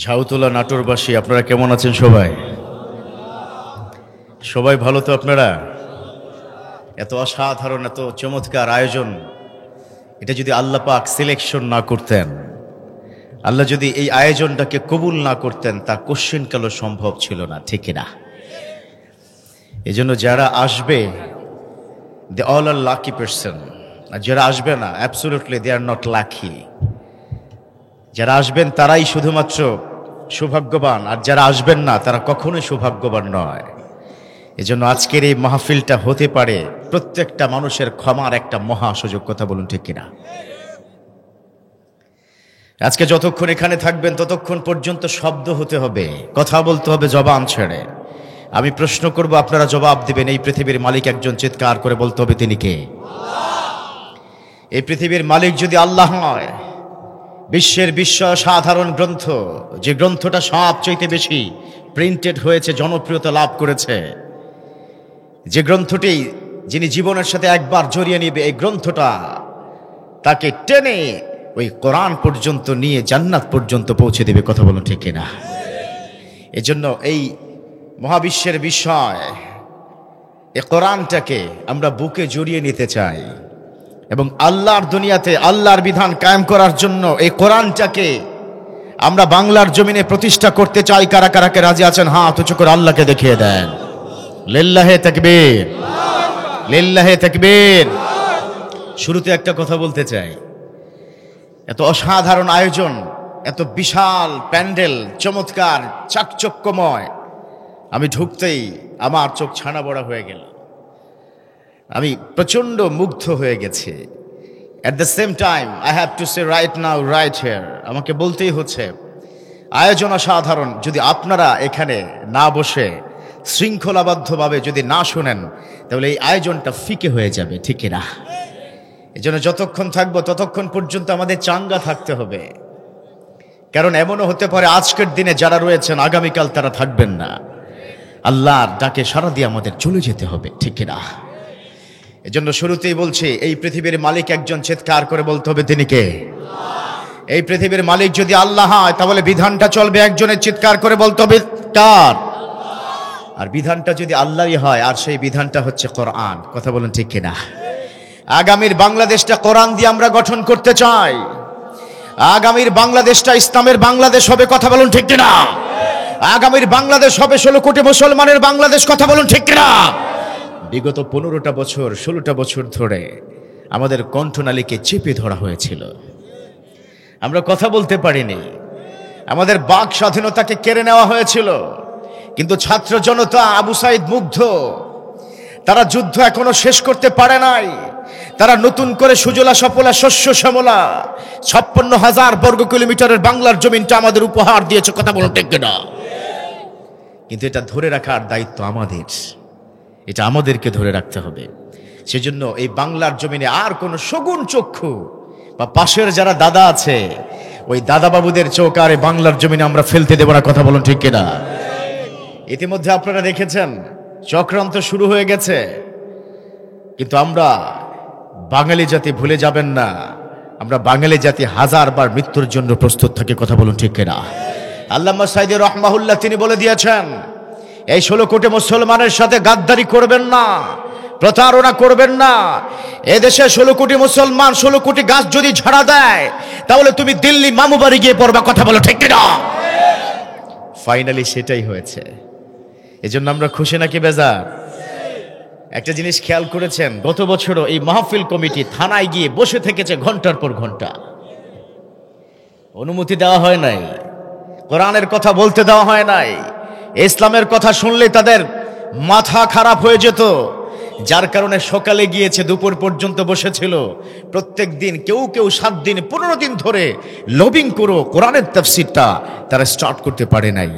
ঝাউতলা নাটোরবাসী আপনারা কেমন আছেন? সবাই সবাই ভালো তো? আপনারা এত অসাধারণ, এত চমৎকার আয়োজন, এটা যদি আল্লাহ পাক সিলেকশন না করতেন, আল্লাহ যদি এই আয়োজনটাকে কবুল না করতেন, তা কোশ্চেন কালও সম্ভব ছিল না, ঠিক না? এজন্য যারা আসবে, they all are lucky person, আর যারা আসবে না, absolutely they are not lucky. যারা আসবেন তারাই শুধুমাত্র সৌভাগ্যবান, আর যারা আসবেন না তারা কখনোই সৌভাগ্যবান নয়। এজন্য আজকের এই মাহফিলটা হতে পারে প্রত্যেকটা মানুষের ক্ষমার একটা মহা সুযোগ। কথা বলুন, ঠিক কিনা? আজকে যতক্ষণ এখানে থাকবেন ততক্ষণ পর্যন্ত শব্দ হতে হবে, কথা বলতে হবে জবান ছেড়ে। আমি প্রশ্ন করব, আপনারা জবাব দিবেন। এই পৃথিবীর মালিক একজন, চিৎকার করে বলতে হবে তিনি কে? এই পৃথিবীর মালিক যদি আল্লাহ হয়, বিশ্বের বিশ্ব সাধারণ গ্রন্থ, যে গ্রন্থটা সবচেয়ে বেশি প্রিন্টেড হয়েছে, জনপ্রিয়তা লাভ করেছে, যে গ্রন্থটি যিনি জীবনের সাথে একবার জড়িয়ে নিবে, এই গ্রন্থটা তাকে টেনে ওই কোরআন পর্যন্ত নিয়ে জান্নাত পর্যন্ত পৌঁছে দেবে। কথা বলুন, ঠিক কিনা? এজন্য এই মহাবিশ্বের বিষয়, এই কোরআনটাকে আমরা বুকে জড়িয়ে নিতে চাই এবং আল্লাহর দুনিয়াতে আল্লাহর বিধান কায়েম করার জন্য এই কোরআনটাকে আমরা বাংলার জমিনে প্রতিষ্ঠা করতে চাই। কারা কারাকে রাজি আছেন? হাত উঁচু করে আল্লাহকে দেখিয়ে দেন। লিল্লাহে তাকবীর, লিল্লাহে তাকবীর। শুরুতে একটা কথা বলতে চাই, এত অসাধারণ আয়োজন, এত বিশাল প্যান্ডেল, চমৎকার চাকচক্যময়, আমি ঢুকতেই আমার চোখ ছানা বড়া হয়ে গেল। আমি প্রচণ্ড মুগ্ধ হয়ে গেছি। At the same time I have to say right now right here, আমাকে বলতেই হচ্ছে আয়োজন অসাধারণ। যদি আপনারা এখানে না বসে শৃঙ্খলাবদ্ধভাবে যদি না শোনেন, তাহলে এই আয়োজনটা ফিকে হয়ে যাবে, ঠিক না? এই জন্য যতক্ষণ থাকবো ততক্ষণ পর্যন্ত আমাদের চাঙ্গা থাকতে হবে, কারণ এমনও হতে পারে আজকের দিনে যারা রয়েছেন আগামীকাল তারা থাকবেন না। আল্লাহর ডাকে সাড়া দিয়ে আমাদের চলে যেতে হবে, ঠিক না? এজন্য শুরুতেই বলছি, এই পৃথিবীর মালিক একজন, চিৎকার করে বলতে হবে তিনি কে? এই পৃথিবীর মালিক যদি আল্লাহ হয়, তাহলে বিধানটা চলবে একজনের, চিৎকার করে বলতে হবে কার? আর বিধানটা যদি আল্লাহই হয়, আর সেই বিধানটা হচ্ছে কোরআন। কথা বলুন, ঠিক কিনা? আগামীর বাংলাদেশটা কোরআন দিয়ে আমরা গঠন করতে চাই। আগামীর বাংলাদেশটা ইসলামের বাংলাদেশ হবে। কথা বলুন, ঠিক কিনা? আগামীর বাংলাদেশ হবে 16 কোটি মুসলমানের বাংলাদেশ। কথা বলুন, ঠিক কিনা? বিগত 15টা বছর, 16টা বছর ধরে আমাদের কণ্ঠনালীকে চেপে ধরা হয়েছিল, আমরা কথা বলতে পারিনি, আমাদের বাক স্বাধীনতাকে কেড়ে নেওয়া হয়েছিল। কিন্তু ছাত্র জনতা, আবু সাইদ মুগ্ধ, তারা যুদ্ধ এখনো শেষ করতে পারে নাই। তারা নতুন করে সুজলা সফলা শস্য শ্যামলা 56,000 বর্গ কিলোমিটারের বাংলার জমিনটা আমাদের উপহার দিয়েছে। কথা বলুন, ঠিক কিনা? কিন্তু এটা ধরে রাখার দায়িত্ব আমাদের, এটা আমাদেরকে ধরে রাখতে হবে। সেজন্য এই বাংলার জমিনে আর কোনো শগুন চক্ষু বা পাশের যারা দাদা আছে, ওই দাদা বাবুদের চোখ আর এই বাংলার জমিনে আমরা ফেলতে দেব না। কথা বলুন, ঠিক কিনা? ইতিমধ্যে আপনারা দেখেছেন চক্রান্ত শুরু হয়ে গেছে, কিন্তু আমরা বাঙালি জাতি ভুলে যাবেন না, আমরা বাঙালি জাতি 1000 বার মৃত্যুর জন্য প্রস্তুত থাকি। কথা বলুন, ঠিক কিনা? আল্লামা সাইদি রহমাহুল্লাহ তিনি বলে দিয়েছেন, এই 16 কোটি মুসলমানের সাথে গাদ্দারি করবেন না, প্রতারণা করবেন না। এদেশে 16 কোটি মুসলমান, 16 কোটি গাছ যদি ঝাড়া দেয়, তাহলে তুমি দিল্লি মামু বাড়ি গিয়ে পড়বা। কথা বলো, ঠিক কিনা? ফাইনালি সেটাই হয়েছে। এজন্য আমরা খুশি নাকি বেজার? একটা জিনিস খেয়াল করেছেন, গত বছরও এই মাহফিল কমিটি থানায় গিয়ে বসে থেকেছে ঘন্টার পর ঘন্টা, অনুমতি দেওয়া হয় নাই, কোরআনের কথা বলতে দেওয়া হয় নাই। ইসলামের কথা শুনলে তাদের মাথা খারাপ হয়ে যেত, যার কারণে সকালে গিয়েছে, দুপুর পর্যন্ত বসেছিল। প্রত্যেক দিন কেউ কেউ 7 দিন 15 দিন ধরে লবিং করো কোরআনের তাফসীরটা তারা স্টার্ট করতে পারে নাই।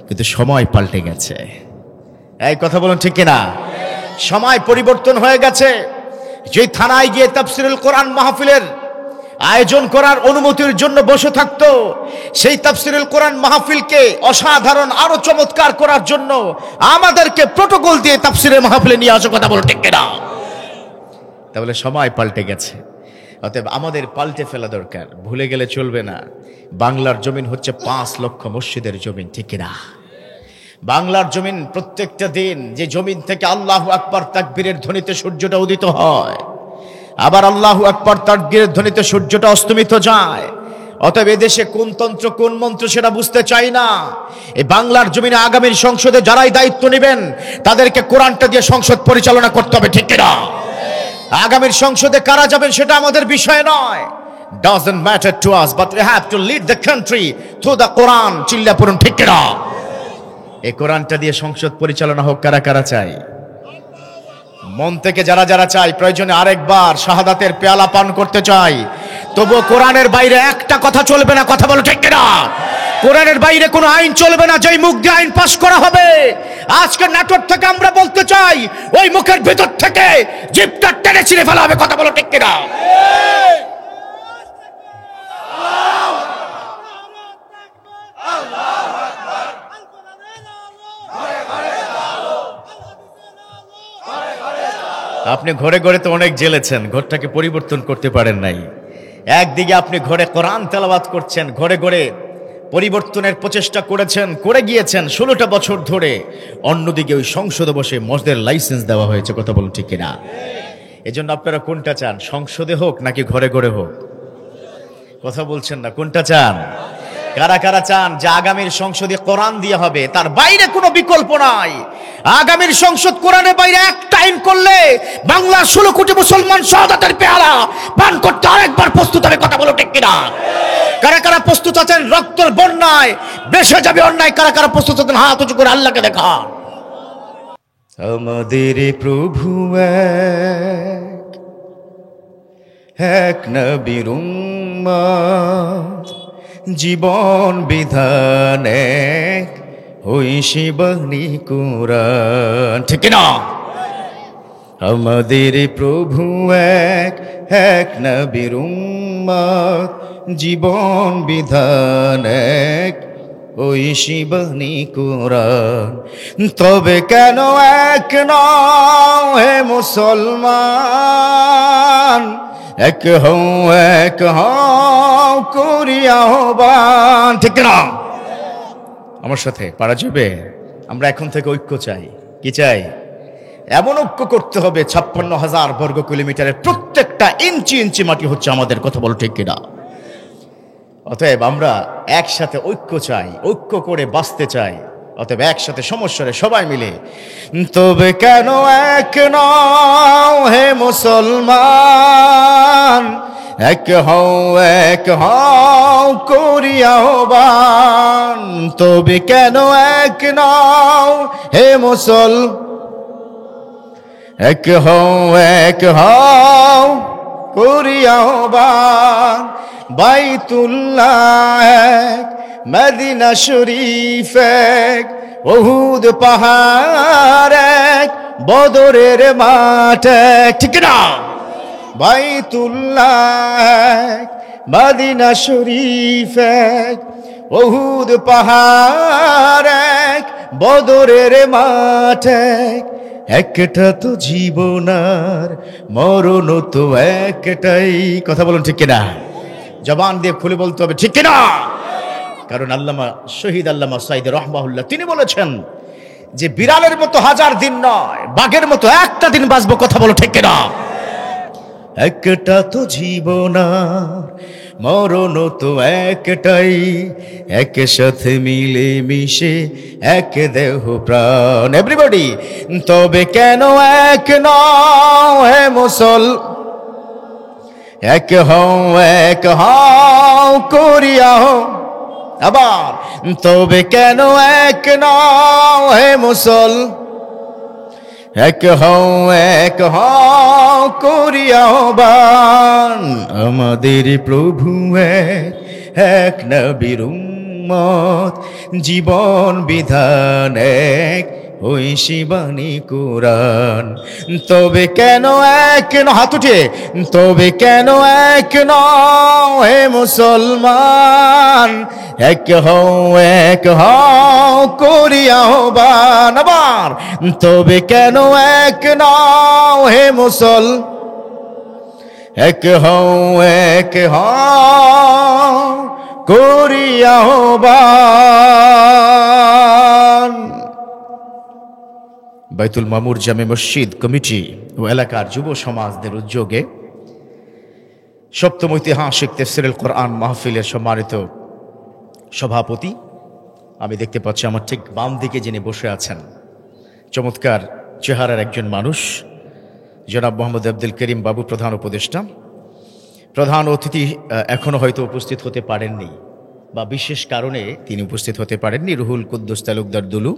কিন্তু সময় পাল্টে গেছে। এই কথা বলুন, ঠিক কিনা? সময় পরিবর্তন হয়ে গেছে। যে থানায় গিয়ে তাফসীরুল কোরআন মাহফিলের আয়োজন করার অনুমতির জন্য বসে থাকতো, সেই তাফসীরুল কোরআন মাহফিলকে অসাধারণ আরো চমৎকার করার জন্য আমাদেরকে প্রটোকল দিয়ে তাফসীরের মাহফিলে নিয়ে আসো। কথা বলো, ঠিক কিনা? তাহলে সময় পাল্টে গেছে। অতএব আমাদের পাল্টে ফেলা দরকার, ভুলে গেলে চলবে না। বাংলার জমিন হচ্ছে 5 লক্ষ মসজিদের জমিন, ঠিক কিনা? বাংলার জমিন প্রত্যেকটা দিন যে জমিন থেকে আল্লাহু আকবার তাকবীরের ধ্বনিতে সূর্যটা উদিত হয়, আবার আল্লাহু আকবার তাকবীরের ধ্বনিতে সূর্যটা অস্তমিত যায়। অতএব এদেশে কোন তন্ত্র কোন মন্ত্র সেটা বুঝতে চাই না। এই বাংলার জমিনে আগামীর সংসদে যারাই দায়িত্ব নেবেন তাদেরকে কোরআনটা দিয়ে সংসদ পরিচালনা করতে হবে, ঠিক কিনা? আগামীর সংসদে কারা যাবেন সেটা আমাদের বিষয় নয়, doesn't matter to us, but we have to lead the country through the Quran. চিল্লা পড়ুন, ঠিক কিনা? এই কোরআনটা দিয়ে সংসদ পরিচালনা হোক। কারা কারা চাই? মন থেকে যারা যারা চাই, প্রয়োজনে আরেকবার শাহাদাতের পেয়ালা পান করতে চাই, তবু কোরআনের বাইরে একটা কথা চলবে না। কথা বলো, ঠিক কিনা? কোরআনের বাইরে কোনো আইন চলবে না, যেই মুখ দিয়ে আইন পাশ করা হবে। আজকের নাটক থেকে আমরা বলতে চাই, ওই মুখের ভিতর থেকে জিভটা টেনে ছিঁড়ে ফেলা হবে। কথা বলো, ঠিক কিনা? আপনি ঘরে ঘরে তো অনেক জেলেছেন, ঘরটাকে পরিবর্তন করতে পারেন নাই। একদিকে আপনি ঘরে কোরআন তেলাওয়াত করছেন, ঘরে ঘরে পরিবর্তনের প্রচেষ্টা করেছেন, করে গিয়েছেন 16টা বছর ধরে। অন্যদিকে ওই সংসদে বসে মসজিদের লাইসেন্স দেওয়া হয়েছে। কথা বলুন, ঠিক কিনা? এজন্য আপনারা কোনটা চান, সংসদে হোক নাকি ঘরে ঘরে হোক? কথা বলছেন না, কোনটা চান? কারা কারা চান যে আগামীর সংসদে কোরআন দিয়ে হবে, তার বাইরে কোনো বিকল্প নাই? আগামীর সংসদ কোরআনের বাইরে একটা আইন করলে বাংলার 16 কোটি মুসলমান শাহাদাতের পেয়ালা পান করতে আরেকবার প্রস্তুত হবে। কথা বলো, ঠিক কিনা? কারা কারা প্রস্তুত আছেন রক্তের বন্যায় বেশে যাবে অন্যায়? কারা কারা প্রস্তুত আছেন হাত উঁচু করে আল্লাহকে দেখান। আমাদের প্রভু এক নবীর উম্মত, জীবন বিধান এক, হইছে বাণী কোরআন, ঠিক না? আমাদের প্রভু এক নবীর উম্মত, জীবন বিধান এক, হইছে বাণী কোরআন। তবে কেন এক নও হে মুসলমান, এক হও করিয়া আহ্বান, ঠিক না? আমার সাথে পারা যাবে? আমরা এখন থেকে ঐক্য চাই। কি চাই? এমন ঐক্য করতে হবে 56,000 বর্গ কিলোমিটারের প্রত্যেকটা ইঞ্চি ইঞ্চি মাটি হচ্ছে আমাদের। কথা বলো, ঠিক কিনা? অতএব আমরা একসাথে ঐক্য চাই, ঐক্য করে বাঁচতে চাই। অতএব একসাথে সমস্যারে সবাই মিলে, তবে কেন এক নও হে মুসলমান, এক হও করিয়া আহ্বান। তবে কেন এক নও হে মুসলমান, এক হও করিয়া আহ্বান। বাইতুল্লাহ এক, মদিনা শরীফ এক, উহুদ পাহাড় এক, বদরের মাঠ এক, ঠিক না? বাইতুল্লাহ এক, মদিনা শরীফ এক, উহুদ পাহাড় এক, বদরের মাঠ এক। একটা তো জীবন আর মরণ তো একটাই। কথা বলুন, ঠিক কিনা? জবান দিয়ে খুলে বলতে হবে, ঠিক কিনা? কারণ আল্লামা শহীদ আল্লামা সাইদ রহমাহুল্লাহ তিনি বলেছেন যে বিড়ালের মতো 1000 দিন নয়, বাঘের মতো একটা দিন বাঁচবো। কথা বলো, ঠিক কিনা? একটা তো জীবন আর মরণ তো একটাই, একসাথে মিলে মিশে এক দেহ প্রাণ। এভরিবডি, তবে কেন এক নও হে মুসলমান, এক হও করিয়া আবার। তবে কেন এক নও হে মুসলমান, এক হও করিয়া আহ্বান। আমাদের প্রভু এক নবীর উম্মত, জীবন বিধান এক, হইছে বাণী কোরআন। তবে কেন এক নও, হাত উঠে, তবে কেন এক নও হে মুসলমান, এক হও করিয়া আহ্বান। আবার, তবে কেন এক নও হে মুসলমান, এক হও এক হও করিয়া আহ্বান। বাইতুল মামুর জামে মসজিদ কমিটি ও এলাকার যুব সমাজদের উদ্যোগে সপ্তম ঐতিহাসিক তাফসীরুল কোরআন মাহফিলের সম্মানিত সভাপতি, আমি দেখতে পাচ্ছি আমার ঠিক বাম দিকে যিনি বসে আছেন, চমৎকার চেহারার একজন মানুষ, জনাব মোহাম্মদ আব্দুল করিম বাবু, প্রধান উপদেষ্টা। প্রধান অতিথি এখনো হয়তো উপস্থিত হতে পারেননি বা বিশেষ কারণে তিনি উপস্থিত হতে পারেননি, রুহুল কুদ্দুস তালুকদার দুলু।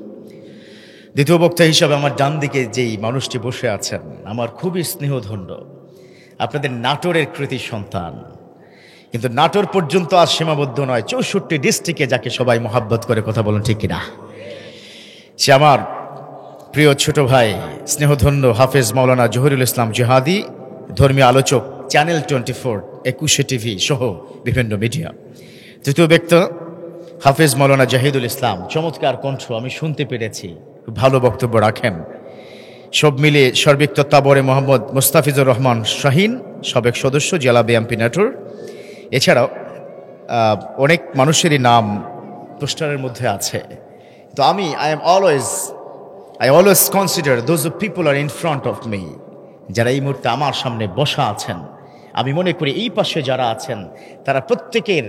দ্বিতীয় বক্তা হিসাবে আমার ডান দিকে যেই মানুষটি বসে আছেন, আমার খুবই স্নেহধন্য, আপনাদের নাটোরের কৃতি সন্তান। কিন্তু নাটোর পর্যন্ত আর সীমাবদ্ধ নয়, 64 ডিস্ট্রিক্টে যাকে সবাই মহাব্বত করে, কথা বলুন ঠিক কিনা? সে আমার প্রিয় ছোট ভাই, স্নেহধন্য হাফেজ মাওলানা জহিরুল ইসলাম জিহাদি, ধর্মীয় আলোচক, চ্যানেল 24, 21 টিভি সহ বিভিন্ন মিডিয়া। তৃতীয় ব্যক্তি হাফেজ মাওলানা জাহিদুল ইসলাম, চমৎকার কণ্ঠ, আমি শুনতে পেরেছি, ভালো বক্তব্য রাখেন। সব মিলে সার্বিক তত্ত্বাবধানে মোহাম্মদ মুস্তাফিজুর রহমান শাহিন, সাবেক সদস্য জেলা বিএনপি নাটোর। এছাড়াও অনেক মানুষেরই নাম পোস্টারের মধ্যে আছে। তো আমি I always consider those people are in front of me, যারা এই মুহূর্তে আমার সামনে বসা আছেন। আমি মনে করি এই পাশে যারা আছেন তারা প্রত্যেকের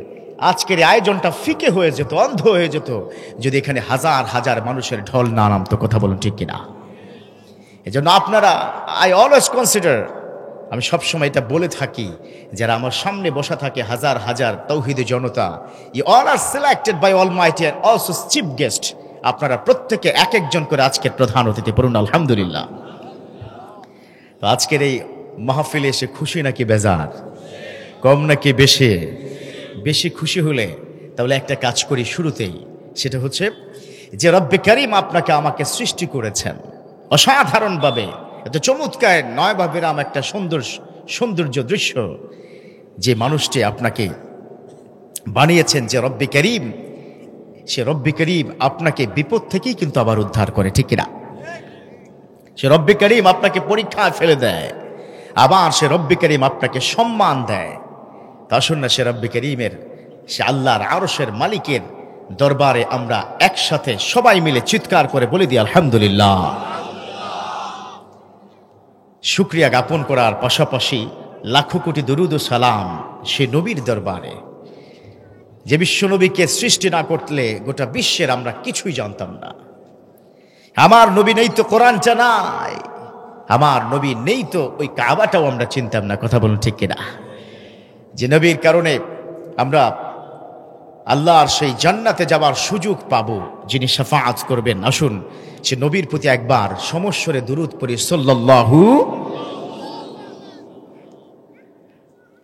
আজকের আয়োজনটা ফিকে হয়ে যেত, অন্ধ হয়ে যেত, যদি এখানে হাজার হাজার মানুষের ঢল না নামতো, কথা বলুন ঠিক কিনা? এজন্য আপনারা, I always consider, আমি সবসময় এটা বলে থাকি, যারা আমার সামনে বসা থাকে হাজার হাজার তৌহিদি জনতা, you all are selected by Almighty and also chief guest. আপনারা প্রত্যেকে এক একজন করে আজকের প্রধান অতিথি, পড়ুন আলহামদুলিল্লাহ। তো আজকের এই মাহফিলে এসে খুশি নাকি বেজার, কম নাকি বেশি? বেশি খুশি হলে তাহলে একটা কাজ করি শুরুতেই, সেটা হচ্ছে যে রব্বে কারীম আপনাকে আমাকে সৃষ্টি করেছেন অসাধারণভাবে, এত চমৎকার নয়ভাবেরাম একটা সৌন্দর্য দৃশ্য, যে মানুষটি আপনাকে বানিয়েছেন, যে রব্বে কারীম, সে রব্বে কারীম আপনাকে বিপদ থেকেই কিন্তু আবার উদ্ধার করে, ঠিক কিনা? সে রব্বে কারীম আপনাকে পরীক্ষায় ফেলে দেয়, আবার সে রব্বে কারীম আপনাকে সম্মান দেয়। তা শুন না, সে রব্বে কারীমের, সে আল্লাহর আরশের মালিকের দরবারে আমরা একসাথে সবাই মিলে চিৎকার করে বলে দিই আলহামদুলিল্লাহ। শুকরিয়া জ্ঞাপন করার পাশাপাশি লাখো কোটি দরুদ ও সালাম সে নবীর দরবারে, যে বিশ্ব নবীকে সৃষ্টি না করলে গোটা বিশ্বের আমরা কিছুই জানতাম না। আমার নবী নেই তো কোরআনটা নাই, আমার নবী নেই তো ওই কাবাটাও আমরা চিনতাম না, কথা বলুন ঠিক কিনা? যে নবীর কারণে আমরা আল্লাহর সেই জান্নাতে যাবার সুযোগ পাবো, যিনি শাফাআত করবেন। আসুন সে নবীর প্রতি একবার সমস্বরে দুরূদ পড়ি, সাল্লাল্লাহু।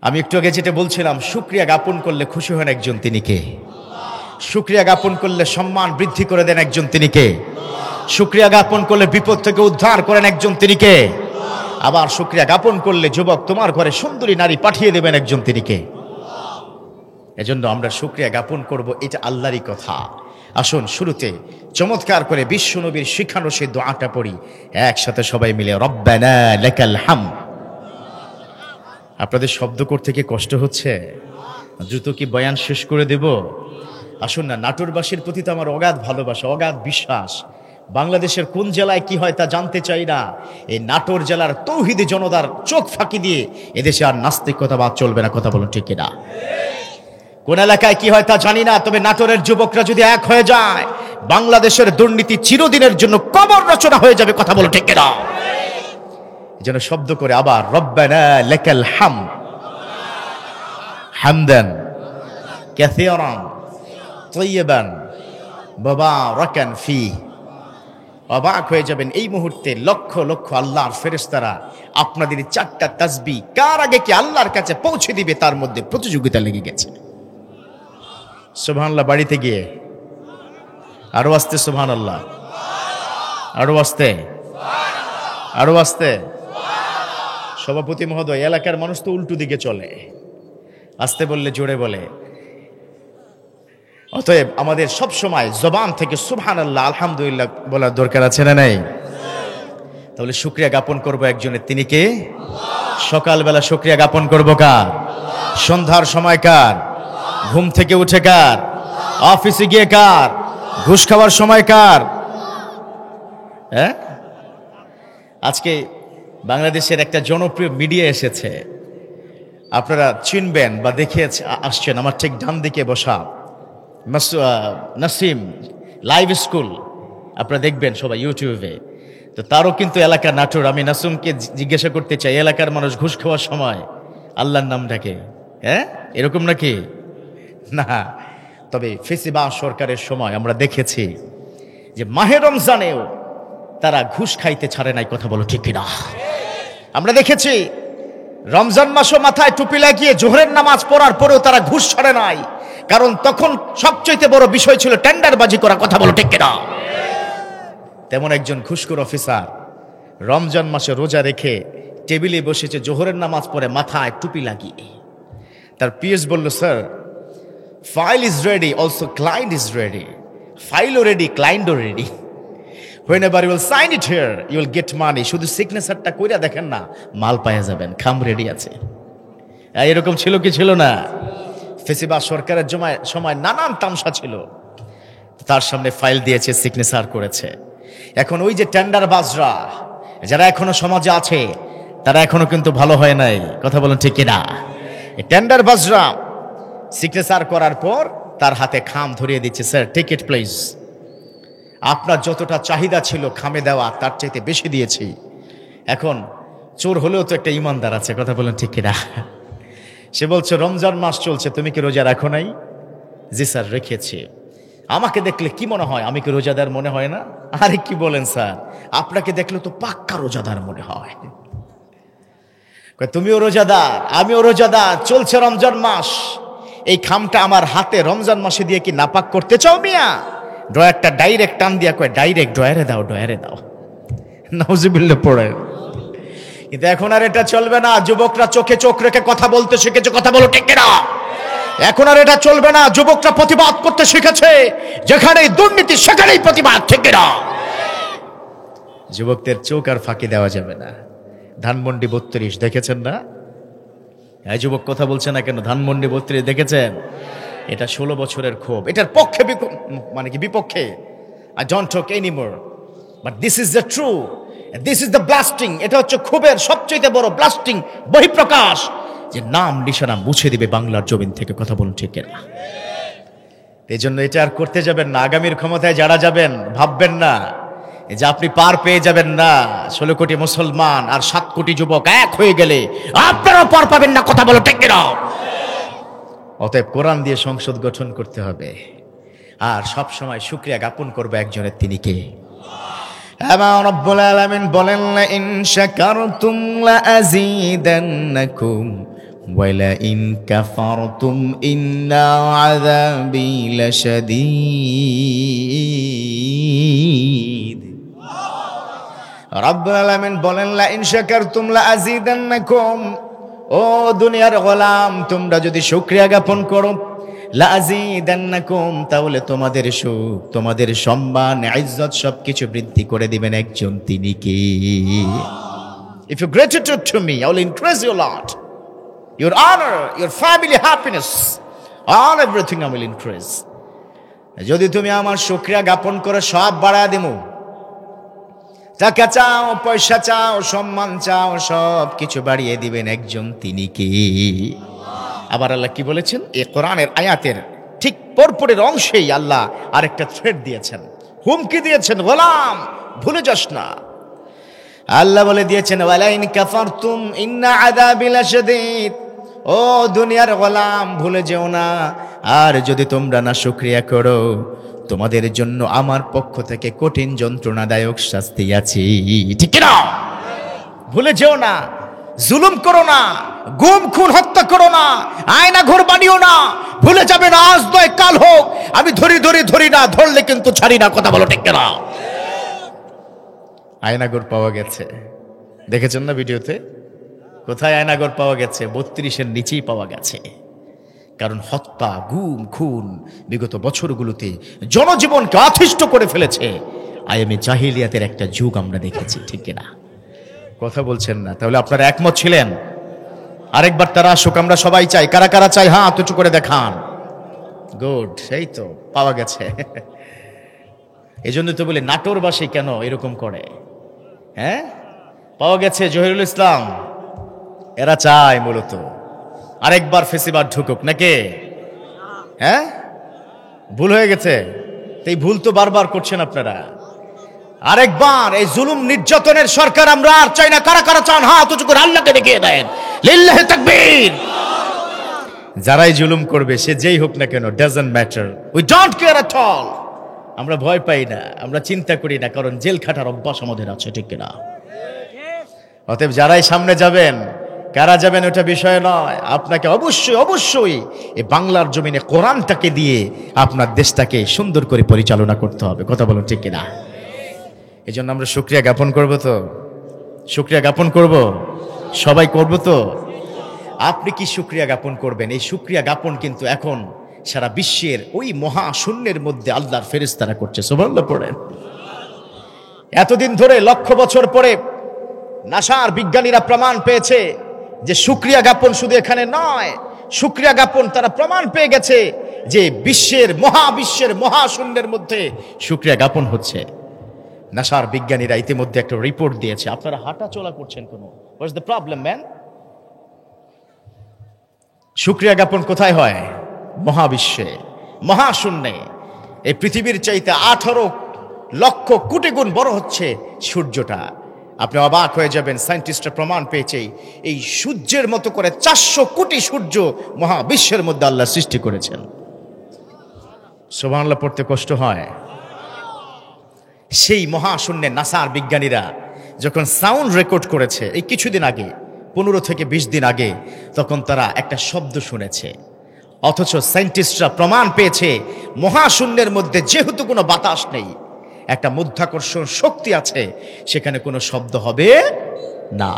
আমি একটু আগে যেটা বলছিলাম, শুকরিয়া জ্ঞাপন করলে খুশি হন একজন, তিনি কে? শুকরিয়া জ্ঞাপন করলে সম্মান বৃদ্ধি করে দেন একজন, তিনি কে? শুকরিয়া জ্ঞাপন করলে বিপদ থেকে উদ্ধার করেন একজন, তিনি কে? আবার শুকরিয়া জ্ঞাপন করলে যুবক তোমার ঘরে সুন্দরী নারী পাঠিয়ে দেবেন একজন, তিনি কে? এজন্য আমরা শুকরিয়া জ্ঞাপন করব, এটা আল্লাহরই কথা। আসুন শুরুতে চমৎকার করে বিশ্ব নবীর শিখানো সেই দোয়াটা পড়ি একসাথে সবাই মিলে, রব্বানা লাকাল হামদ। আপনাদের শব্দ করতে কি কষ্ট হচ্ছে? দ্রুত কি বয়ান শেষ করে দেব? আসুন না, নাটোরবাসীর প্রতি তো আমার অগাধ ভালোবাসা, অগাধ বিশ্বাস। বাংলাদেশের কোন জেলায় কি হয় তা জানতে চাই না, এই নাটোর জেলার তৌহিদি জনতার চোখ ফাঁকি দিয়ে এদেশে আর নাস্তিকতাবাদ চলবে না, কথা বলুন ঠিক কিনা? কোন এলাকায় কি হয় তা জানি না, তবে নাটোরের যুবকরা যদি এক হয়ে যায়, বাংলাদেশের দুর্নীতি চিরদিনের জন্য কবর রচনা হয়ে যাবে, কথা বলুন ঠিক কিনা? যেন শব্দ করে আবার, রব্বানা লাকাল হামদ হামদান কাসীরান তাইয়িবান মুবারাকান ফীহি। অবাক হয়ে যাবেন এই মুহূর্তে, লক্ষ লক্ষ আল্লাহর ফেরেশতারা আপনাদের চারটা তাসবিহ কার আগে কি আল্লাহর কাছে পৌঁছে দিবে তার মধ্যে প্রতিযোগিতা লেগে গেছে। সুবহানাল্লাহ। বাড়িতে গিয়ে আরো আস্তে সুবহানাল্লাহ, আরো আস্তে, আরো আস্তে। সভাপতি মহোদয়, এলাকার মানুষ তো উল্টো দিকে চলে, আস্তে বললে জোরে বলে। অতএব আমাদের সব সময় জবান থেকে সুবহানাল্লাহ আলহামদুলিল্লাহ বলার দরকার আছে না নাই? তাহলে শুকরিয়া জ্ঞাপন করবো একজনের, তিনি কে? সকালবেলা শুকরিয়া জ্ঞাপন করবো কার? সন্ধ্যার সময় কার? ঘুম থেকে উঠে কার? অফিসে গিয়ে কার? ঘুষ খাওয়ার সময় কার? হ্যাঁ, আজকে বাংলাদেশের একটা জনপ্রিয় মিডিয়া এসেছে, আপনারা চিনবেন বা দেখে আসছেন। আমার ঠিক ডান দিকে বসা নাসিম লাইভ স্কুল, আপনারা দেখবেন সবাই ইউটিউবে। তো তারও কিন্তু এলাকার নাটোর। আমি নাসিমকে জিজ্ঞাসা করতে চাই, এলাকার মানুষ ঘুষ খাওয়ার সময় আল্লাহর নাম ডাকে? হ্যাঁ, এরকম নাকি? না। তবে ফেসিবাদ সরকারের সময় আমরা দেখেছি যে মাহে রমজানেও তারা ঘুষ খাইতে ছাড়ে নাই। কথা বলো ঠিক কিনা? আমরা দেখেছি রমজান মাসও মাথায় টুপি লাগিয়ে জোহরের নামাজ পড়ার পরেও তারা ঘুষ ছাড়ে নাই, কারণ তখন সবচেয়ে বড় বিষয় ছিল টেন্ডারবাজি করা। কথা বলো ঠিক কিনা? তেমন একজন ঘুষখোর অফিসার রমজান মাসে রোজা রেখে টেবিলে বসেছে, জোহরের নামাজ পড়ে মাথায় টুপি লাগিয়ে। তার পিএস বলল, sir, file is ready, also client is ready. ফাইলও রেডি, ক্লায়েন্টও ready. Whenever you will sign it here, you will get money. শুধু সিগনেচারটা কইরা দেখেন না, মাল পাওয়া যাবেন, খাম রেডি আছে। এরকম ছিল কি ছিল না? ফেসিবাদ সরকারের সময় নানান তামসা ছিল। তার সামনে ফাইল দিয়েছে, সিগনেচার করেছে। এখন ওই যে টেন্ডার বাজরা যারা এখনো সমাজে আছে, তারা এখনো কিন্তু ভালো হয় নাই। কথা বলেন ঠিক কিনা? টেন্ডার বাজরা সিগনেচার করার পর তার হাতে খাম ধরিয়ে দিচ্ছে, স্যার টিকেট প্লিজ। আপনার যতটা চাহিদা ছিল খামে দেওয়া, তার চাইতে বেশি দিয়েছি। এখন চোর হলেও তো একটা ইমানদার আছে। কথা বলেন ঠিক কিনা? সে বলছে, রমজান মাস চলছে, তুমি কি রোজা রাখো নাই? জি স্যার, রেখেছি। আমাকে দেখলে কি মনে হয়? আমি কি রোজাদার মনে হয় না? আরে কি বলেন স্যার, আপনাকে দেখলে তো পাক্কা রোজাদার মনে হয়। তুমিও রোজাদার, আমিও রোজাদার, চলছে রমজান মাস। এই খামটা আমার হাতে রমজান মাসে দিয়ে কি নাপাক করতে চাও মিয়া? ড্রয়ারটা ডাইরেক্ট টান দিয়া কয়, ডাইরেক্ট ড্রয়ারে দাও, ড্রয়ারে দাও। নাউজুবিল্লাহ পড়ে। কিন্তু এখন আর এটা চলবে না। যুবকরা চোখে চোখ রেখে কথা বলতে শিখেছে। কথা বলো ঠিক কিনা? এখন আর এটা চলবে না। যুবকরা প্রতিবাদ করতে শিখেছে। যেখানেই দুর্নীতি সেখানেই প্রতিবাদ। ঠিক কিনা? যুবকদের চোখ আর ফাঁকি দেওয়া যাবে না। ধানমন্ডি 32 দেখেছেন না? এই যুবক কথা বলছে না কেন? ধানমন্ডি 32 দেখেছেন? এটা 16 বছরের ক্ষোভ। এটার পক্ষে মানে কি বিপক্ষে? I don't talk anymore, but this is the true, this is the blasting. এটা হচ্ছে ক্ষোভের সবচেয়ে বড় ব্লাস্টিং বহিঃপ্রকাশ, যে নাম নিশানা মুছে দিবে বাংলার জমিন থেকে। কথা বলুন ঠিক কিনা? এই জন্য এটা আর করতে যাবেন না। আগামীর ক্ষমতায় যারা যাবেন, ভাববেন না যে আপনি পার পেয়ে যাবেন না। 16 কোটি মুসলমান আর 7 কোটি যুবক এক হয়ে গেলে আপনারাও পার পাবেন না। কথা বলো ঠিক কিনা? অতএব কোরআন দিয়ে সংসদ গঠন করতে হবে, আর সব সময় শুকরিয়া জ্ঞাপন করবে একজনের, তিনি কে? আমার রব্বুল আলামিন বলেন, লা ইন শাকারতুম লা আযীদান্নাকুম ওয়া লা ইন কাফারতুম ইন্না আযাবি লাশাদীদ। রব্বুল আলামিন বলেন, লা ইন শাকারতুম লা আযীদান্নাকুম, ও দুনিয়ার গোলাম, তোমরা যদি শুকরিয়া জ্ঞাপন করো, লা আযীদান্নাকুম, তাহলে তোমাদের সুখ, তোমাদের সম্মান, ইজ্জত সবকিছু বৃদ্ধি করে দিবেন একজন, তিনি কে? If you gratitude to me, I will increase your lot, your honor, your family happiness, all everything I will increase. যদি তুমি আমার শুকরিয়া জ্ঞাপন করো, সব বাড়ায় দেবো। টাকা চাও, পয়সা চাও, সম্মান চাও, সব কিছু বাড়িয়ে দিবেন একজন, তিনি কে? আবার আল্লাহ কি বলেছেন? এই কোরআনের আয়াতের ঠিক পরপরের অংশেই আল্লাহ আরেকটা থ্রেড দিয়েছেন, হুমকি দিয়েছেন, গোলাম ভুলে যাস না। আল্লাহ বলে দিয়েছেন, ওয়ালা ইন কাফারতুম ইন্না আযাবি লাশাদীদ, ও দুনিয়ার গোলাম ভুলে যেও না, আর যদি তোমরা না শুকরিয়া করো, তোমাদের জন্য আমার পক্ষ থেকে কঠিন যন্ত্রণাদায়ক শাস্তি আছে। ঠিক না? ভুলে যেও না। জুলুম করো না, গুম খুন হত্যা করো না, আয়না ঘর বানিও না। ভুলে যাবে না, আজ নয় কাল হোক, আমি ধরি না, ধরলে কিন্তু ছাড়ি না। কথা বলো ঠিক না? আয়নাগর পাওয়া গেছে, দেখেছেন না ভিডিওতে? কোথায় আয়নাগর পাওয়া গেছে? 32-এর নিচেই পাওয়া গেছে। কারণ হত্যা, গুম খুন বিগত বছরগুলোতে জনজীবনকে অতিষ্ঠ করে ফেলেছে। আয়ামে জাহিলিয়াতের একটা যুগ আমরা দেখেছি। ঠিক কিনা? কথা বলছেন না? তাহলে আপনারা একমত ছিলেন আরেকবার তারা আসুক, আমরা সবাই চাই। কারা কারা চাই হাত উঁচু করে দেখান। গুড, সেই তো পাওয়া গেছে। এই জন্য তো বলি নাটোরবাসী কেন এরকম করে। হ্যাঁ, পাওয়া গেছে জহিরুল ইসলাম। এরা চায় মূলত আরেকবার ফেসিবাদ ঢুকুক নাকি? হ্যাঁ, ভুল হয়ে গেছে, এই ভুল তো বারবার করছেন আপনারা। আরেকবার এই জুলুম নির্যাতনের সরকার আমরা আর চাই না। কারা কারা চান হাত উঁচু করে আল্লাহকে দেখিয়ে দেন। লিল্লাহি তাকবীর। যারাই জুলুম করবে সে যেই হোক না কেন, doesn't matter, we don't care at all. আমরা ভয় পাই না, আমরা চিন্তা করি না, কারণ জেল খাটার অভ্যাস আমাদের আছে, ঠিক কিনা? অতএব যারাই সামনে যাবেন, কারা যাবেন ওটা বিষয় নয়। আপনাকে অবশ্যই অবশ্যই এই বাংলার জমিনে কোরআনটাকে দিয়ে আপনার দেশটাকে সুন্দর করে পরিচালনা করতে হবে। কথা বলুন, ঠিক কিনা? এই জন্য আমরা শুকরিয়া জ্ঞাপন করব, তো শুকরিয়া জ্ঞাপন করব, সবাই করব। তো আপনি কি শুকরিয়া জ্ঞাপন করবেন? এই শুকরিয়া জ্ঞাপন কিন্তু এখন সারা বিশ্বের ওই মহাশূন্যের মধ্যে আল্লাহর ফেরেশতারা করছে। সুবহানাল্লাহ পড়েন। এতদিন ধরে, লক্ষ বছর পরে নাসার বিজ্ঞানীরা প্রমাণ পেয়েছে যে শুকরিয়া জ্ঞাপন শুধু এখানে নয়, শুকরিয়া জ্ঞাপন তারা প্রমাণ পেয়ে গেছে যে বিশ্বের মহাবিশ্বের মহাশূন্যের মধ্যে শুকরিয়া জ্ঞাপন হচ্ছে। নাসার বিজ্ঞানীরা ইতিমধ্যে একটা রিপোর্ট দিয়েছে। আপনারা হাঁটা চলা করছেন কোনো, হোয়াটস দ্য প্রবলেম ম্যান? শুকরিয়া জ্ঞাপন কোথায় হয়? মহাবিশ্বে, মহাশূন্যে। এই পৃথিবীর চাইতে 18 লক্ষ কোটি গুণ বড় হচ্ছে সূর্যটা। আপনি অবাক হয়ে যাবেন, সায়েন্টিস্টরা প্রমাণ পেয়েছে এই সূর্যের মতো করে 400 কোটি সূর্য মহাবিশ্বের মধ্যে আল্লাহ সৃষ্টি করেছেন। সুবহানাল্লাহ পড়তে কষ্ট হয়। সেই মহাশূন্যে নাসার বিজ্ঞানীরা যখন সাউন্ড রেকর্ড করেছে এই কিছুদিন আগে, 15 থেকে 20 দিন আগে, তখন তারা একটা শব্দ শুনেছে। অথচ সায়েন্টিস্টরা প্রমাণ পেয়েছে মহাশূন্যের মধ্যে যেহেতু কোনো বাতাস নেই, একটা মাধ্যাকর্ষণ শক্তি আছে, সেখানে কোনো শব্দ হবে না।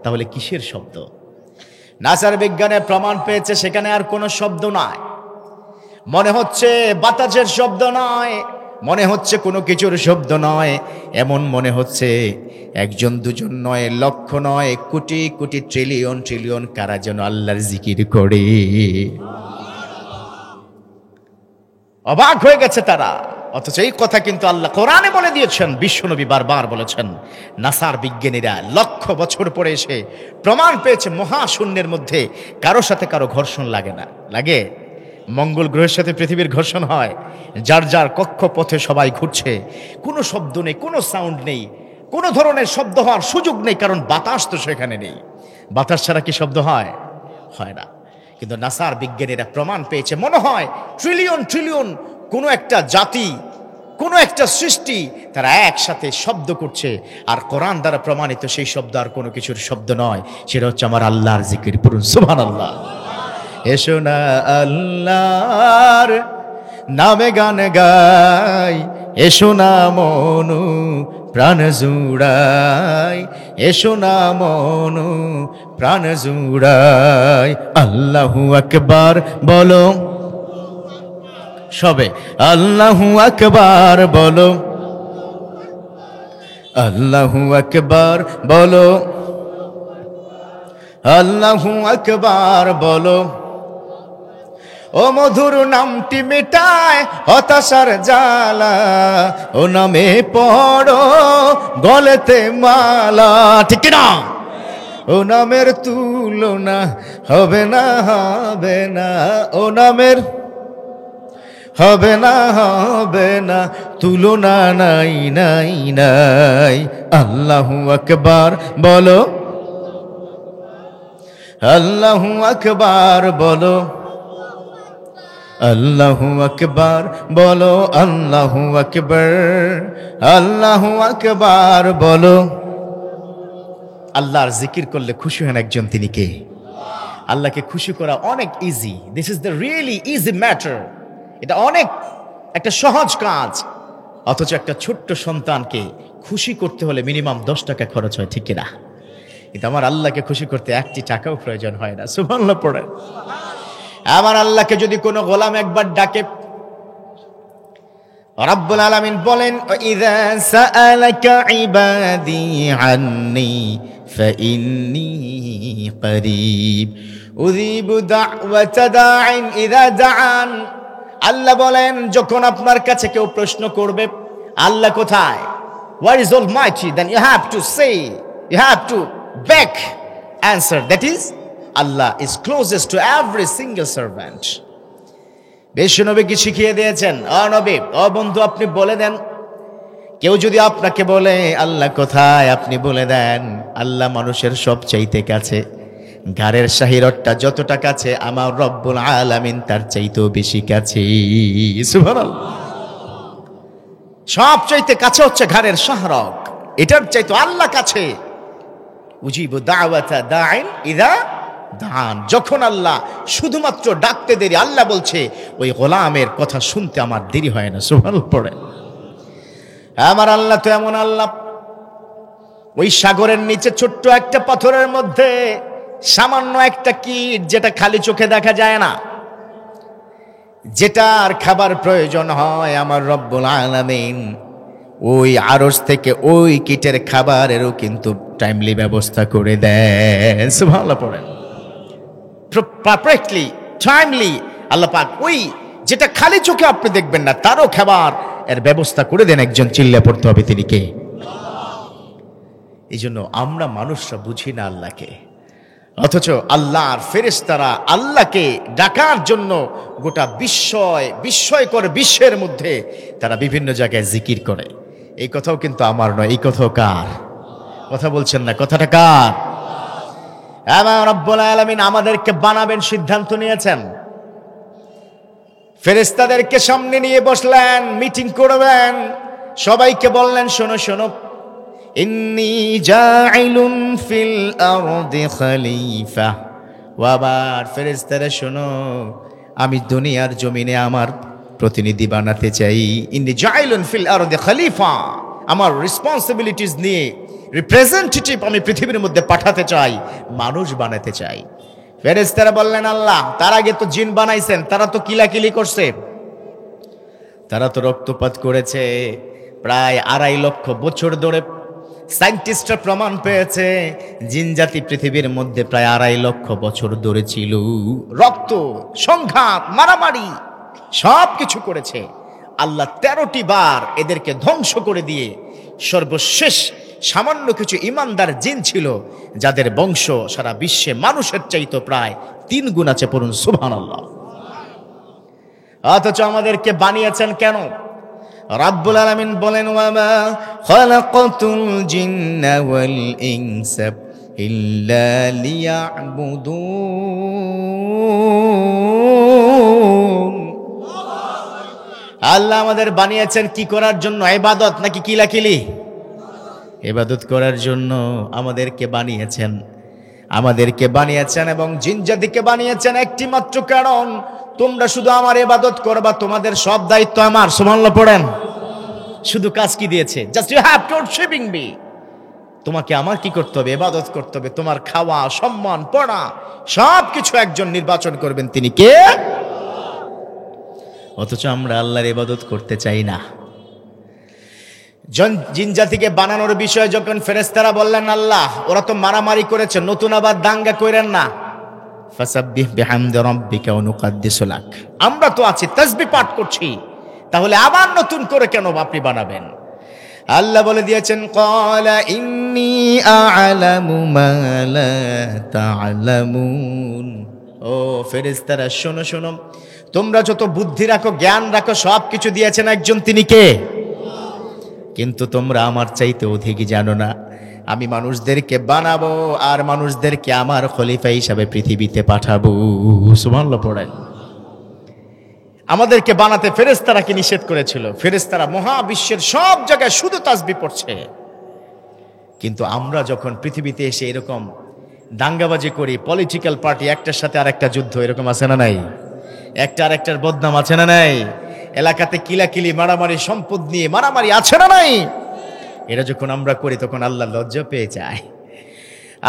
তাহলে কিসের শব্দ? নাসার বিজ্ঞানে প্রমাণ পেয়েছে সেখানে আর কোনো শব্দ নাই। মনে হচ্ছে বাতাসের শব্দ নয়, মনে হচ্ছে কোনো কিছুর শব্দ নয়, এমন মনে হচ্ছে একজন দুজন নয়, লক্ষ নয়, কোটি কোটি ট্রিলিয়ন ট্রিলিয়ন কারা যেন আল্লাহর জিকির করে। অবাক হয়ে গেছে তারা। অথচ এই কথা কিন্তু আল্লাহ কোরআনে বলে দিয়েছেন, বিশ্বনবী বারবার বলেছেন। নাসার বিজ্ঞানীরা লক্ষ বছর পরে এসে প্রমাণ পেয়েছে মহাশূন্যের মধ্যে কারো সাথে কারো ঘর্ষণ লাগে না। লাগে? মঙ্গল গ্রহের সাথে পৃথিবীর ঘর্ষণ হয়, যার যার কক্ষপথে সবাই ঘুরছে, কোনো শব্দ নেই, কোনো সাউন্ড নেই, কোনো ধরনের শব্দ হওয়ার সুযোগ নেই, কারণ বাতাস তো সেখানে নেই। বাতাস ছাড়া কি শব্দ হয়? হয় না। কিন্তু নাসার বিজ্ঞানীরা প্রমাণ পেয়েছে, মনে হয় ট্রিলিয়ন ট্রিলিয়ন কোনো একটা জাতি, কোনো একটা সৃষ্টি, তারা একসাথে শব্দ করছে। আর কোরআন দ্বারা প্রমাণিত সেই শব্দ আর কোনো কিছুর শব্দ নয়, সেটা হচ্ছে আমার আল্লাহর জিকির। পড়ুন সুবহানাল্লাহ। এসো না আল্লাহর নামে গান গাই, এসো না মনু প্রাণ জুড়াই, এসো না মনু প্রাণ জুড়াই। আল্লাহু আকবার বলো সবে, আল্লাহু আকবার বলো, আল্লাহু আকবার বলো, আল্লাহু আকবার বলো। ও মধুর নামটি মেটায় হতাশার জ্বালা, ও নামে পড়ো গলেতে মালা। ঠিক না? ও নামের তুলনা হবে না, হবে না, ও নামের হবে না, হবে না, তুলনা নাই নাই নাই। আল্লাহু আকবার বলো, আল্লাহু আকবার বলো, আল্লাহু আকবার বলো, আল্লাহু আকবার, আল্লাহু আকবার বলো। আল্লাহর জিকির করলে খুশি হন একজন, তিনি কে? আল্লাহকে খুশি করা অনেক easy. This is the really easy matter. এটা অনেক একটা সহজ কাজ। অথচ একটা ছোট্ট সন্তানকে খুশি করতে হলে মিনিমাম 10 টাকা খরচ হয়, ঠিক কিনা? কিন্তু আমার আল্লাহকে খুশি করতে 1টি টাকাও প্রয়োজন হয় না। সুবহানাল্লাহ পড়েন। আমার আল্লাহকে যদি কোনো গোলাম একবার ডাকে, রব্বুল আলামিন বলেন, ইযা সাআলাকা ইবাদি আন্নী فإني قريب أجيب دعوة داع إذا دعان। আল্লাহ বলেন যখন আপনার কাছে কেউ প্রশ্ন করবে আল্লাহ কোথায়, where is Almighty, then you have to say, you have to beg answer, that is Allah is closest to every single servant. বিশ্বনবী কি শিখিয়ে দিয়েছেন, ও নবী, ও বন্ধু, আপনি বলে দেন, কেউ যদি আপনাকে বলে আল্লাহ কোথায়, আপনি বলে দেন আল্লাহ মানুষের সবচাইতে কাছে, ঘাড়ের শাহিরটা যতটা কাছে আমার রব্বুল আলামিন তার চাইতেও বেশি কাছে। সুবহানাল্লাহ। সবচাইতে কাছে হচ্ছে ঘাড়ের শাহরক, এটার চাইতে আল্লাহ কাছে। উজিবু দাওয়াতা দাইন ইযা দান, যখন আল্লাহ শুধুমাত্র ডাকতে দেরি, আল্লাহ বলছে ওই গোলামের কথা শুনতে আমার দেরি হয় না। সুবহানাল্লাহ পড়ে। আমার আল্লাহ তো এমন আল্লাহ, ওই সাগরের নিচে ছোট্ট একটা পাথরের মধ্যে সামান্য একটা কীট, যেটা খালি চোখে দেখা যায় না, যেটার খাবার প্রয়োজন হয়, আমার রব্বুল আলামিন ওই আরশ থেকে ওই কীটের খাবারেরও কিন্তু টাইমলি ব্যবস্থা করে দেন। সুবহানাল্লাহ পড়েন। পারফেক্টলি টাইমলি আল্লাহ পাক ওই যেটা খালি চোখে আপনি দেখবেন না, তারও খাবার এর ব্যবস্থা করে দেন। একজন চিল্লা পড়তে হবে, তিনি কে? এই জন্য আমরা মানুষরা বুঝি না আল্লাহকে, অথচ আল্লাহর ফেরেশতারা আল্লাহকে ডাকার জন্য গোটা বিস্ময়কর বিশ্বের মধ্যে তারা বিভিন্ন জায়গায় জিকির করে। এই কথাও কিন্তু আমার নয়, এই কথাও কার? কথা বলছেন না, কথাটা কার? আমার রব্বুল আলামিন আমাদেরকে বানাবেন সিদ্ধান্ত নিয়েছেন। ফেরেশতাদেরকে সামনে নিয়ে বসলেন, মিটিং করবেন, সবাইকে বললেন শোনো শোনো, ইন্নী জাইলুন ফিল আরদি খলিফা। ওয়াবার ফেরেশতারা শোনো, আমি দুনিয়ার জমিনে আমার প্রতিনিধি বানাতে চাই। ইন্নী জাইলুন ফিল আরদি খলিফা, আমার রেসপন্সিবিলিটিস নিয়ে রিপ্রেজেন্টেটিভ আমি পৃথিবীর মধ্যে পাঠাতে চাই, মানুষ বানাতে চাই। ফেরেশতারা বললেন আল্লাহ, তার আগে তো জিন বানাইছেন, তারা তো কিলাকিলি করছে, তারা তো রক্তপাত করেছে, প্রায় 2.5 লক্ষ বছর ধরে সায়েন্টিস্টরা প্রমাণ পেয়েছে জিন জাতি পৃথিবীর মধ্যে প্রায় 2.5 লক্ষ বছর ধরে ছিল। রক্ত, সংঘাত, মারামারি সব কিছু করেছে। আল্লাহ 13টি বার এদেরকে ধ্বংস করে দিয়ে সর্বশেষ সামান্য কিছু ইমানদার জিন ছিল, যাদের বংশ সারা বিশ্বে মানুষের চাইতো প্রায় 3 গুণ আছে। পড়ুন সুবহানাল্লাহ। অথচ আমাদেরকে বানিয়েছেন কেন? রাব্বুল আলামিন বলেন, ওয়ামা খালাকাতুল জিন্না ওয়াল ইনসা ইল্লা লিয়াবুদুন। আল্লাহ আমাদের বানিয়েছেন কি করার জন্য? ইবাদত নাকি কিলাকিলি? ইবাদত করার জন্য আমাদেরকে বানিয়েছেন এবং জিন জাতিকে বানিয়েছেন একটি মাত্র কারণ, তোমরা শুধু আমার ইবাদত করবা, তোমাদের সব দায়িত্ব আমার। সুবহানাল্লাহ পড়েন। শুধু কাজ কি দিয়েছে? Just you have to worshipping me. তোমাকে আমার কি করতে হবে? ইবাদত করতে হবে। তোমার খাওয়া, সম্মান, পড়া সবকিছু একজন নির্বাচন করবেন, তিনি কে? অথচ আমরা আল্লাহর ইবাদত করতে চাই না। জিন জাতিকে বানানোর বিষয়ে যখন ফেরেশতারা বললেন আল্লাহ ওরা তো মারামারি করেছে, নতুন আবার দাঙ্গা কইরেন না, ফাসাব্বিহ বিহামদি রাব্বিকা ওয়া নুকাদ্দিসু লাক, আমরা তো আছি তাসবিহ পাঠ করছি, তাহলে আবার নতুন করে কেন আপনি বানাবেন? আল্লাহ বলে দিয়েছেন, ক্বালা ইন্নী আ'লামু মা লা তা'লামুন। ও ফেরেশতারা শোনো শোনো, তোমরা যত বুদ্ধি রাখো, জ্ঞান রাখো, সব কিছু দিয়েছেন একজন, তিনি কে? কিন্তু তোমরা আমার চাইতে অধিক জানো না। আমি মানুষদেরকে বানাবো আর মানুষদেরকে আমার খলিফা হিসাবে পৃথিবীতে পাঠাবো। সুবহানাল্লাহ পড়েন। আমাদেরকে বানাতে ফেরেশতারা কি নিষেধ করেছিল? ফেরেশতারা মহাবিশ্বের সব জায়গায় শুধু তাসবিহ পড়ছে, কিন্তু আমরা যখন পৃথিবীতে এসে এরকম দাঙ্গাবাজি করি, পলিটিক্যাল পার্টি একটার সাথে আরেকটা যুদ্ধ, এরকম আছে না নাই? একটা আরেকটার বদনাম আছে না নাই? এলাকাতে কিলাকিলি, মারামারি, সম্পদ নিয়ে মারামারি আছে না নাই? এটা যখন আমরা করি তখন আল্লাহ লজ্জা পেয়ে যায়।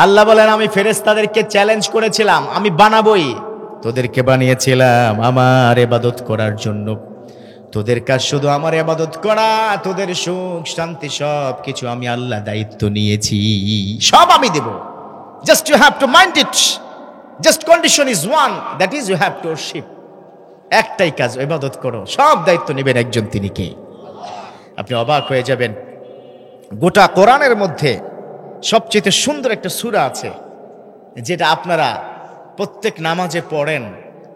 আল্লাহ বলেন, আমি ফেরেশতাদেরকে চ্যালেঞ্জ করেছিলাম, আমি বানাবই, তোদেরকে বানিয়েছিলাম আমার ইবাদত করার জন্য, তোদের কাজ শুধু আমার ইবাদত করা, তোদের সুখ শান্তি সব কিছু আমি আল্লাহ দায়িত্ব নিয়েছি, সব আমি দেব। Just you have to mind it, just condition is one, that is you have to worship. একটাই কাজ, ইবাদত করো, সব দায়িত্ব নেবেন একজন, তিনি কে? আপনি অবাক হয়ে যাবেন। গোটা কোরআনের মধ্যে সবচেয়ে সুন্দর একটা সূরা আছে, যেটা আপনারা প্রত্যেক নামাজে পড়েন,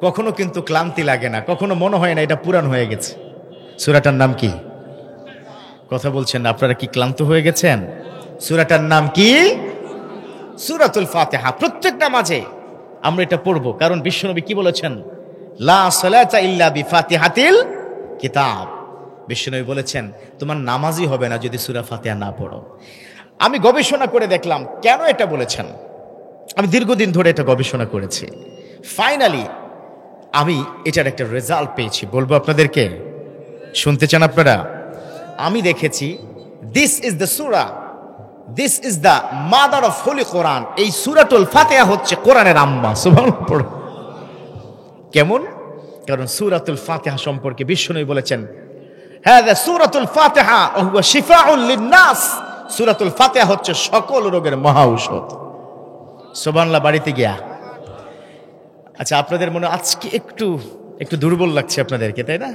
কখনো কিন্তু ক্লান্তি লাগে না, কখনো মনে হয় না এটা পুরান হয়ে গেছে। সূরাটার নাম কি? কথা বলছেন না, আপনারা কি ক্লান্ত হয়ে গেছেন? সূরাটার নাম কি? সূরাতুল ফাতিহা। প্রত্যেক নামাজে আমরা এটা পড়বো, কারণ বিশ্বনবী কি বলেছেন? লা সালাতা ইল্লা বিফাতিহাতিল কিতাব। বিশ্বনবী বলেছেন তোমার নামাজই হবে না যদি সূরা ফাতিহা না পড়ো। আমি গবেষণা করে দেখলাম কেন এটা বলেছেন। আমি দীর্ঘদিন ধরে এটা গবেষণা করেছি। ফাইনালি আমি এটার একটা রেজাল্ট পেয়েছি, বলবো আপনাদেরকে। শুনতে চান আপনারা? আমি দেখেছি দিস ইজ দ্য সূরা, this is the mother of holy Quran. এই সূরাতুল ফাতিহা হচ্ছে কোরআনের আম্মা। সুবহানাল্লাহ পড়ো। কেমন? কারণ সূরাতুল ফাতিহা সম্পর্কে বিশ্বনবী বলেছেন হাযা সূরাতুল ফাতিহা ওয়া হুয়া শিফাউন লিন-নাস। সূরাতুল ফাতিহা হচ্ছে সকল রোগের মহা ঔষধ। সুবহানাল্লাহ। বাড়িতে গিয়া আচ্ছা, আপনাদের মনে আজকে একটু দুর্বল লাগছে আপনাদেরকে, তাই না?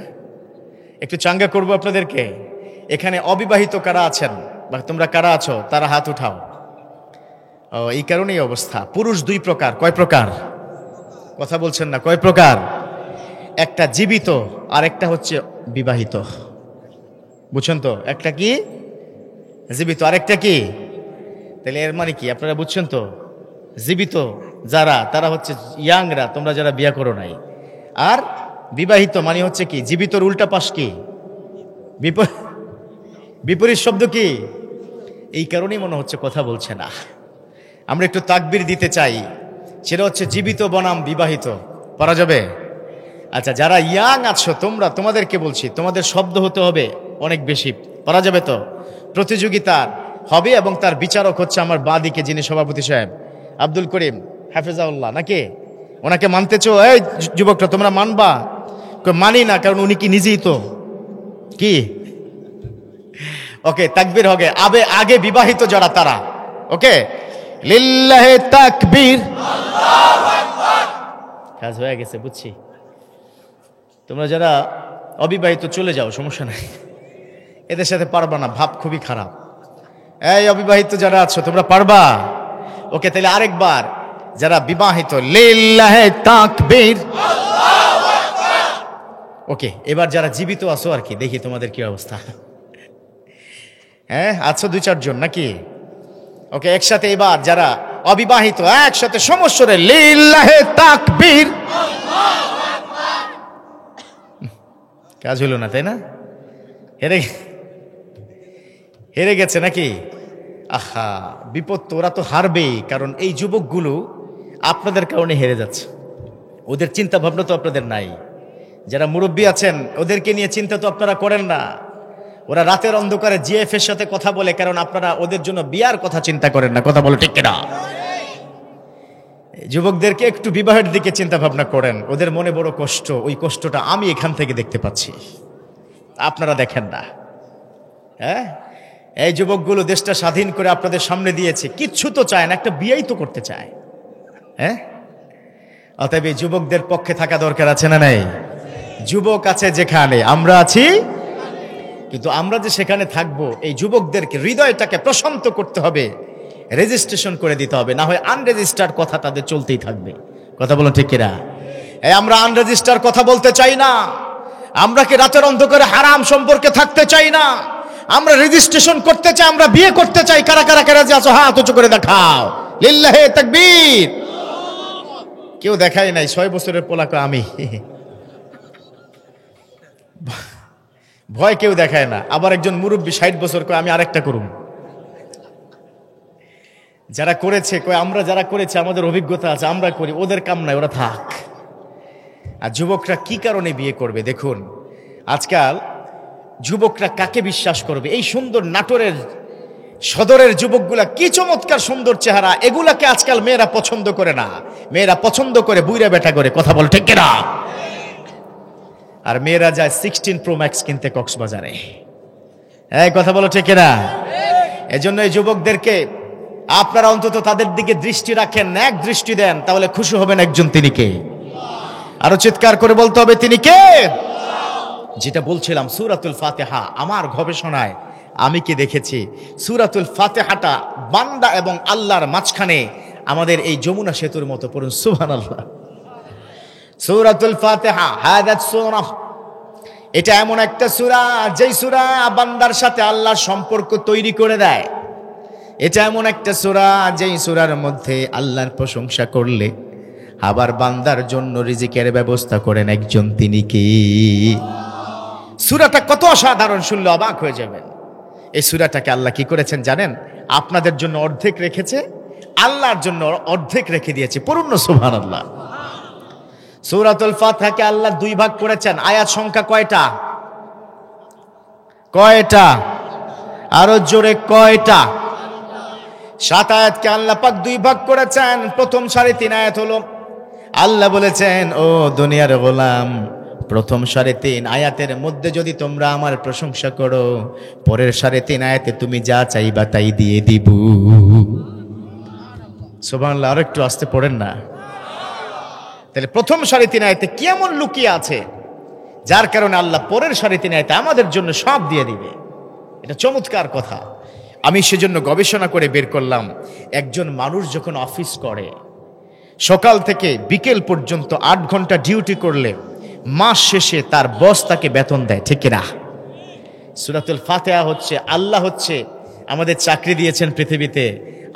একটু চাঙ্গা করব আপনাদেরকে। এখানে অবিবাহিত কারা আছেন বা তোমরা কারা আছো তারা হাত উঠাও। ও, এই কারণেই অবস্থা। পুরুষ দুই প্রকার। কয় প্রকার? কথা বলছেন না, কয় প্রকার? একটা জীবিত আর একটা হচ্ছে বিবাহিত। বুঝছেন তো? একটা কি জীবিত, আরেকটা কি? তাহলে এর মানে কি আপনারা বুঝছেন তো? জীবিত যারা তারা হচ্ছে ইয়াংরা, তোমরা যারা বিয়ে করো নাই। আর বিবাহিত মানে হচ্ছে কি? জীবিতর উল্টা পাশ কি? বিপরীত শব্দ কি? এই কারণেই মনে হচ্ছে কথা বলছে না। আমরা একটু তাকবীর দিতে চাই, সেটা হচ্ছে জীবিত বনাম বিবাহিত। পারা যাবে? আচ্ছা, যারা ইয়াং আছো তোমরা, তোমাদেরকে বলছি তোমাদের শব্দ হতে হবে অনেক বেশি। পারা যাবে তো? প্রতিযোগিতা হবে এবং তার বিচারক হচ্ছে আমার বাদিকে যিনি সভাপতি সাহেব আব্দুল করিম হাফেজাউল্লাহ, নাকি? ওনাকে মানতেছো? এই যুবকরা তোমরা মানবা? মানি না, কারণ উনি কি নিজেই তো কি? ওকে, তাকবীর হবে। আগে বিবাহিত যারা তারা, ওকে, লিল্লাহি তাকবীর, আল্লাহু আকবার। কাজ হয়ে গেছে, বুঝছি। তোমরা যারা অবিবাহিত চলে যাও, সমস্যা নাই, এদের সাথে পারবা না, ভাব খুবই খারাপ। এই অবিবাহিত যারা আছো তোমরা পারবা? ওকে, তাহলে আরেকবার যারা বিবাহিত, লিল্লাহি তাকবীর, আল্লাহু আকবার। ওকে, এবার যারা জীবিত আছো আর কি, দেখি তোমাদের কি অবস্থা। হ্যাঁ, আছো দুই চারজন নাকি? ওকে, একসাথে এবার যারা অবিবাহিত একসাথে সমস্যরে লিল্লাহি তাকবীর, আল্লাহু আকবার। কাজ হলো না, তাই না? হেরে গেছে নাকি? আহা, বিপদ তো। ওরা তো হারবেই, কারণ এই যুবকগুলো আপনাদের কারণে হেরে যাচ্ছে। ওদের চিন্তা ভাবনা তো আপনাদের নাই। যারা মুরব্বী আছেন ওদেরকে নিয়ে চিন্তা তো আপনারা করেন না। ওরা রাতের অন্ধকারে জিএফ এর সাথে কথা বলে, কারণ আপনারা ওদের জন্য বিয়ার কথা চিন্তা করেন না। কথা বলো ঠিক কিনা? যুবকদেরকে একটু বিবাহের দিকে চিন্তা ভাবনা করেন। ওদের মনে বড় কষ্ট, ওই কষ্টটা আমি এখান থেকে দেখতে পাচ্ছি, আপনারা দেখেন না। হ্যাঁ, এই যুবকগুলো দেশটা স্বাধীন করে আপনাদের সামনে দিয়েছে, কিচ্ছু তো চায় না, একটা বিয়েই তো করতে চায়। হ্যাঁ, অতএব এই যুবকদের পক্ষে থাকা দরকার আছে না নাই? যুবক আছে যেখানে, আমরা আছি, কিন্তু আমরা যে সেখানে থাকবো, এই যুবকদেরকে হৃদয়টাকে প্রশান্ত করতে হবে, রেজিস্ট্রেশন করে দিতে হবে, না হয় আনরেজিস্টার্ড কথা তাদের চলতেই থাকবে। কথা বলো ঠিক কিনা? এই আমরা আনরেজিস্টার্ড কথা বলতে চাই না। আমরা কি রাতের অন্ধকারে হারাম সম্পর্কে থাকতে চাই না। আমরা রেজিস্ট্রেশন করতে চাই, আমরা বিয়ে করতে চাই। কারা কারা কারা যে আছো হাত উঁচু করে দেখাও, লিল্লাহি তাকবীর। কেউ দেখাই নাই, 6 বছরের পোলাকে আমি, ভয় কেউ দেখায় না। আবার একজন মুরব্বী 60 বছর কয় আমি আরেকটা করুম। যারা করেছে কয় আমরা যারা করেছে আমাদের অভিজ্ঞতা আছে, আমরা করি, ওদের কাম নাই, ওরা থাক। আর যুবকরা কি কারণে বিয়ে করবে? দেখুন আজকাল যুবকরা কাকে বিশ্বাস করবে? এই সুন্দর নাটোরের সদরের যুবকগুলা কি চমৎকার সুন্দর চেহারা, এগুলাকে আজকাল মেয়েরা পছন্দ করে না। মেয়েরা পছন্দ করে বুইরা বেটা করে। কথা বল ঠিক কিনা? আর মেয়েরা যায় 16 Pro Max কিনতে কক্সবাজারে। এই কথা বলো ঠিক না? এজন্য এই যুবকদেরকে আপনারা অন্তত তাদের দিকে দৃষ্টি রাখেন, এক দৃষ্টি দেন, তাহলে খুশি হবেন একজন, তিনি কে? আরো চিৎকার করে বলতে হবে তিনি কে? যেটা বলছিলাম সূরাতুল ফাতিহা, আমার গবেষণায় আমি কি দেখেছি, সূরাতুল ফাতিহাটা বান্দা এবং আল্লাহর মাঝখানে আমাদের এই যমুনা সেতুর মতো। পড়ুন সুবহানাল্লাহ। সূরাতুল ফাতিহা হাদা সূরা, এটা এমন একটা সূরা যেই সূরা বান্দার সাথে আল্লাহর সম্পর্ক তৈরি করে দেয়। এটা এমন একটা সূরা যেই সূরার মধ্যে আল্লাহর প্রশংসা করলে আবার বান্দার জন্য রিজিকের ব্যবস্থা করেন একজন, তিনি কি? সূরাটা কত অসাধারণ, শুনলে অবাক হয়ে যাবেন। এই সূরাটাকে আল্লাহ কি করেছেন জানেন? আপনাদের জন্য অর্ধেক রেখেছে, আল্লাহর জন্য অর্ধেক রেখে দিয়েছে। পড়ুন না সুবহানাল্লাহ। সূরাতুল ফাতিহাকে আল্লাহ দুই ভাগ করেছেন। আয়াত সংখ্যা কয়টা? কয়টা? আরো জোরে কয়টা? 7 আয়াতকে আল্লাহ পাক দুই ভাগ করেছেন। প্রথম 3.5 আয়াত হলো আল্লাহ বলেছেন, ও দুনিয়ার গোলাম, প্রথম 3.5 আয়াতের মধ্যে যদি তোমরা আমার প্রশংসা করো, পরের 3.5 আয়াতে তুমি যা চাইবা তাই দিয়ে দিব। সুবহানাল্লাহ। আর একটু আস্তে পড়েন না। তাহলে প্রথম 3.5 আয়াতে কি এমন লুকিয়ে আছে যার কারণে আল্লাহ পরের 3.5 আয়াতে আমাদের জন্য সব দিয়ে দিবে? এটা চমৎকার কথা। আমি সেজন্য গবেষণা করে বের করলাম, একজন মানুষ যখন অফিস করে, সকাল থেকে বিকেল পর্যন্ত 8 ঘন্টা ডিউটি করলে মাস শেষে তার বস তাকে বেতন দেয়, ঠিক না? সূরাতুল ফাতিহা হচ্ছে, আল্লাহ হচ্ছে আমাদের চাকরি দিয়েছেন পৃথিবীতে,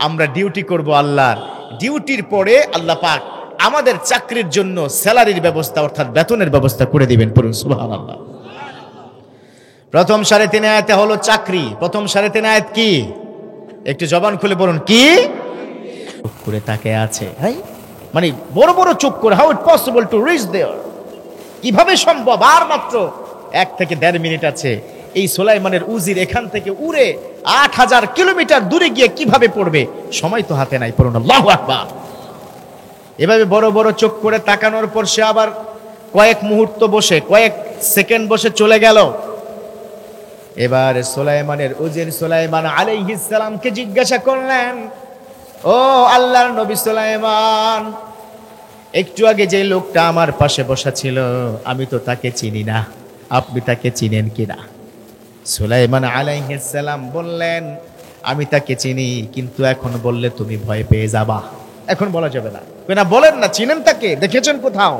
আমরা ডিউটি করব আল্লাহর। ডিউটির পরে আল্লাহ পাক আমাদের চাকরির জন্য স্যালারির ব্যবস্থা অর্থাৎ বেতনের ব্যবস্থা করে দিবেন। পড়ুন সুবহানাল্লাহ। প্রথম 3.5 আয়াতে হলো চাকরি। প্রথম 3.5 আয়াত কি? একটু জবান খুলে বলুন কি? চুপ করে তাকে আছে, হ্যাঁ, মানে বড় বড় চুপ করে, how it possible to reach there, কিভাবে সম্ভব? আর মাত্র 1 থেকে 1.5 মিনিট আছে। এই সুলাইমানের উজির এখান থেকে উড়ে 8000 কিলোমিটার দূরে গিয়ে কিভাবে পড়বে? সময় তো হাতে নাই। পড়ুন আল্লাহু আকবার। এভাবে বড় বড় চোখ করে তাকানোর পর সে আবার কয়েক মুহূর্ত বসে, কয়েক সেকেন্ড বসে চলে গেল। এবার সুলাইমানের উজির সুলাইমান আলাইহিস সালামকে জিজ্ঞাসা করলেন, ও আল্লাহর নবী সুলাইমান, একটু আগে যে লোকটা আমার পাশে বসা ছিল আমি তো তাকে চিনি না, আপনি তাকে চিনেন কিনা? সুলাইমান আলাইহিস সালাম বললেন, আমি তাকে চিনি, কিন্তু এখন বললে তুমি ভয় পেয়ে যাবা, এখন বলা যাবে না। না বলেন না, চিনেন তাকে, দেখেছেন কোথাও?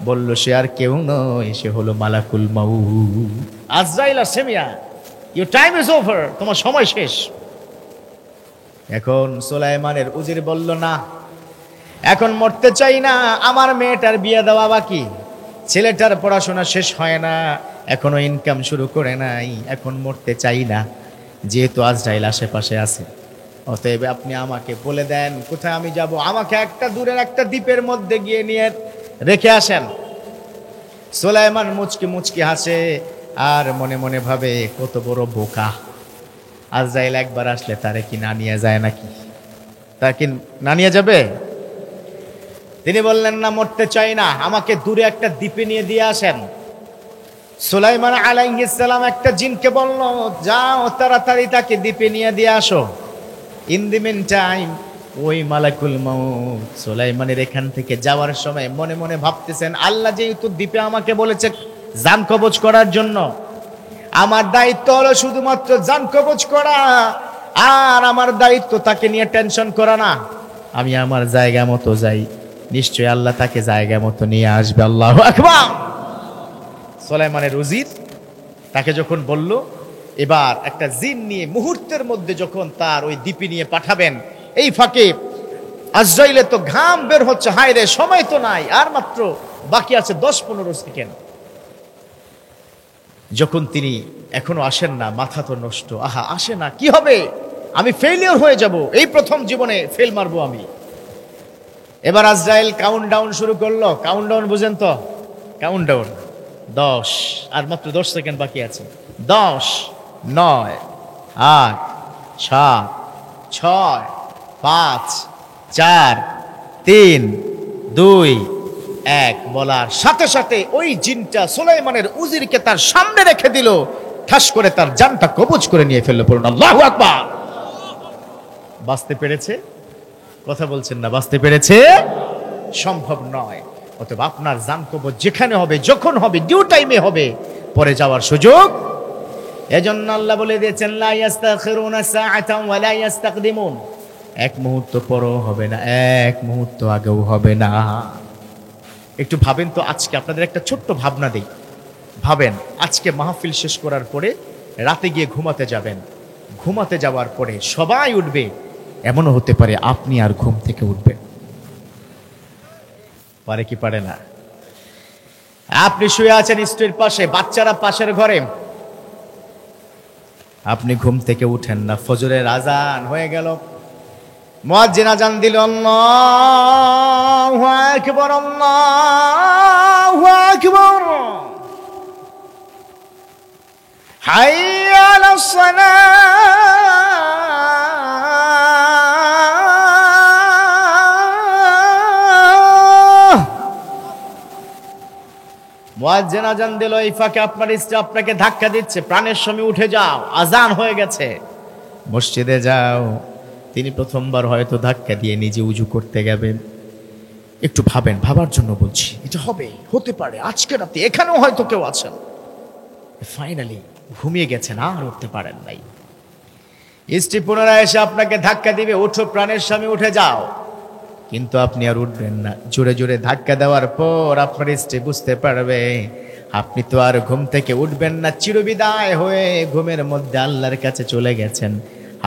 বলল, সে আর কেউ নয়, সে হলো মালাকুল মাউত, আজরাইল আসেমিয়া, ইউর টাইম ইজ ওভার, তোমার সময় শেষ। এখন সুলাইমানের উজির বলল, না, এখন মরতে চাই না, আমার মেয়েটার বিয়ে দেওয়া বাকি, ছেলেটার পড়াশোনা শেষ হয় না, এখনো ইনকাম শুরু করে নাই, এখন মরতে চাই না, যেহেতু আজরাইল আশেপাশে আছে, অতএব আপনি আমাকে বলে দেন কোথায় আমি যাব, আমাকে একটা দূরের একটা দ্বীপের মধ্যে গিয়ে নিয়ে রেখে আসেন। সুলাইমান মুচকি মুচকি হাসে আর মনে মনে ভাবে, কত বড় বোকা, আজরাইল একবার আসলে তারে কি না নিয়ে যায় নাকি? তা কি না নিয়ে যাবে? তিনি বললেন, না, মরতে চাই না, আমাকে দূরে একটা দ্বীপে নিয়ে দিয়ে আসেন। সুলাইমান আলাইহিস সালাম একটা জিনকে বলল, যাও তাড়াতাড়ি তাকে দ্বীপে নিয়ে দিয়ে আসো। ইন দি মিন টাইম ওই মালাকুল মাউত সুলাইমানের এখান থেকে যাওয়ার সময় মনে মনে ভাবতেছেন, আল্লাহ যেহেতু দ্বীপে আমাকে বলেছে জান কবজ করার জন্য, আমার দায়িত্ব হলো শুধুমাত্র জান কবজ করা, আর আমার দায়িত্ব তাকে নিয়ে টেনশন করা না। আমি আমার জায়গা মতো যাই, নিশ্চয়ই আল্লাহ তাকে জায়গা মতো নিয়ে আসবে। আল্লাহু আকবার। সুলাইমানের উজির তাকে যখন বলল, এবার একটা জিন নিয়ে মুহূর্তের মধ্যে যখন তার ওই দ্বীপে নিয়ে পাঠাবেন, এই ফাঁকে আজরাইলের তো ঘাম বের হচ্ছে, হায় রে, সময় তো নাই, আর মাত্র বাকি আছে 10-15 সেকেন্ড। যখন তিনি এখনো আসেন না, মাথা তো নষ্ট, আহা আসে না, কি হবে, আমি ফেলিওর হয়ে যাব, এই প্রথম জীবনে ফেল মারবো আমি। এবার আজরাইল কাউন্টডাউন শুরু করলো। কাউন্টডাউন বুঝেন তো? কাউন্টডাউন 10, আর মাত্র 10 সেকেন্ড বাকি আছে। 10, 9, 8, 7, 6, 5, 4, 3, 2, এক বলার সাথে সাথে ওই জিনটা সুলাইমানের উজিরকে তার সামনে রেখে দিল, ঠাস করে তার জানটা কবজ করে নিয়ে ফেললো। পড়ুন আল্লাহু আকবার। বাঁচতে পেরেছে? কথা বলছেন না, বাঁচতে পেরেছে? সম্ভব নয়। অতএব আপনার জান কবজ যেখানে হবে, যখন হবে, ডিউ টাইমে হবে, পরে যাওয়ার সুযোগ। এজন্য আল্লাহ বলে দিয়েছেন লা ইস্তাখিরুনা সাআতান ওয়া লা ইস্তাকদিমুন, এক মুহূর্ত পরও হবে না, এক মুহূর্ত আগেও হবে না। একটু ভাবেন তো, আজকে আপনাদের একটা ছোট্ট ভাবনা দেই। ভাবেন আজকে মাহফিল শেষ করার পরে রাতে গিয়ে ঘুমাতে যাবেন, ঘুমাতে যাওয়ার পরে সবাই উঠবে, এমনও হতে পারে আপনি আর ঘুম থেকে উঠবেন। পারে কি পারে না? আপনি শুয়ে আছেন স্ত্রীর পাশে, বাচ্চারা পাশের ঘরে, আপনি ঘুম থেকে উঠেন না, ফজরের আজান হয়ে গেল, মুয়াজ্জিন আজান দিল, আল্লাহু আকবার, আল্লাহু আকবার, হাইয়া আলাস সালাহ। মুয়াজ্জিন আজান দিল, এই ফাঁকে আপনার স্ত্রী আপনাকে ধাক্কা দিচ্ছে, প্রাণের সময় উঠে যাও, আজান হয়ে গেছে, মসজিদে যাও। তিনি প্রথমবার হয়তো ধাক্কা দিয়ে নিজে উজু করতে গেবেন। একটু ভাবেন, ভাবার জন্য বলছি, এটা হবে, হতে পারে আজকে রাতে এখানেও হয়তো কেউ আছেন, ফাইনালি ঘুমিয়ে গেছেন, আর উঠতে পারেন নাই। স্ত্রী পুনরায় এসে আপনাকে ধাক্কা দিবে, উঠো, প্রাণের স্বামী উঠে যাও, কিন্তু আপনি আর উঠবেন না। জোরে জোরে ধাক্কা দেওয়ার পর আপনার স্ত্রী বুঝতে পারবে আপনি তো আর ঘুম থেকে উঠবেন না, চিরবিদায় হয়ে ঘুমের মধ্যে আল্লাহর কাছে চলে গেছেন।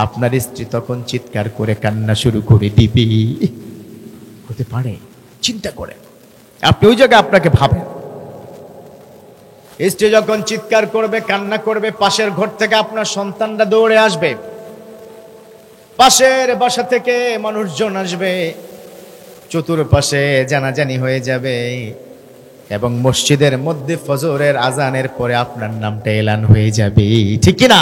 আপনার স্ত্রী তখন চিৎকার করে কান্না শুরু করে দিবি। হতে পারে, চিন্তা করে আপনি ওই জায়গায় আপনাকে ভাবেন, স্ত্রী যখন চিৎকার করবে, কান্না করবে, পাশের ঘর থেকে আপনার সন্তানরা দৌড়ে আসবে, পাশের বাসা থেকে মানুষজন আসবে, চতুর্পাশে জানাজানি হয়ে যাবে, এবং মসজিদের মধ্যে ফজরের আজানের পরে আপনার নামটা এলান হয়ে যাবে, ঠিক কিনা?